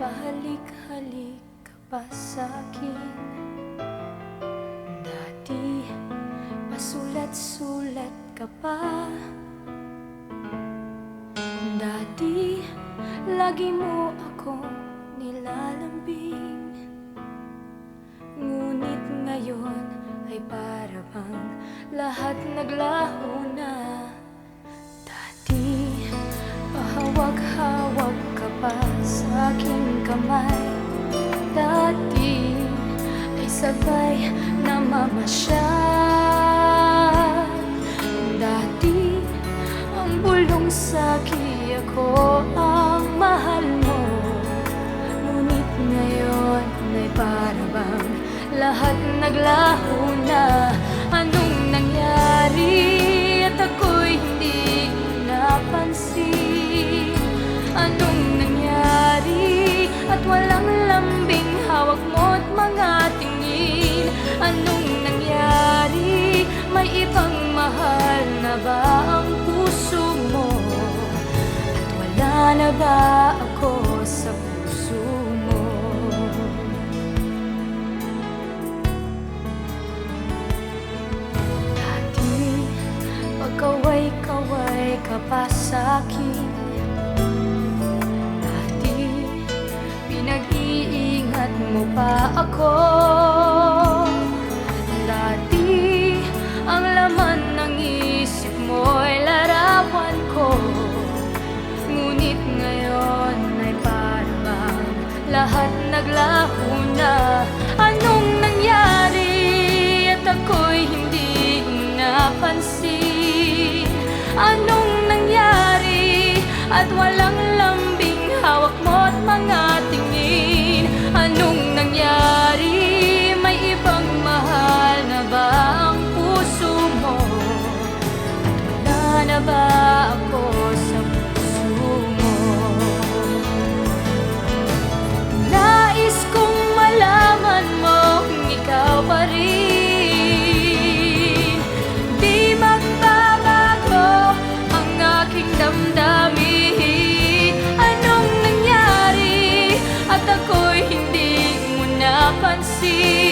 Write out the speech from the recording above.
Pahalik-halik ka pa sa'kin. Dati, pasulat-sulat ka pa. Dati, lagi mo akong nilalambing. Ngunit ngayon ay para bang lahat naglaho na. Dati, pahawak-hawak ka pa sa aking kamay. Dati, ay sabay namamasyal. Dati, ang bulong sa'ki ako ang mahal mo. Ngunit ngayon ay para bang lahat naglaho na. Anong nangyari at ako'y hindi napansin? Anong nangyari at walang lambing hawak mo't mga tingin? Anong nangyari? May ibang mahal na ba ang puso mo? At wala na ba ako sa puso mo? Dati, pagkaway-kaway ka pa sa'kin. Dati, pinag-iingat mo pa ako. Dati, ang laman ng isip mo'y larawan ko. Ngunit ngayon ay parang lahat naglaho na. Anong nangyari at ako'y hindi napansin? Anong nangyari at walang lambing hawak mo't mga tingin? Anong nangyari? May ibang mahal na ba ang puso mo? At wala na ba ako sa puso mo? Nais kong malaman mo kung ikaw pa rin. Di magbabago ang aking damdamin. Anong nangyari at ako'y hindi mo napansin?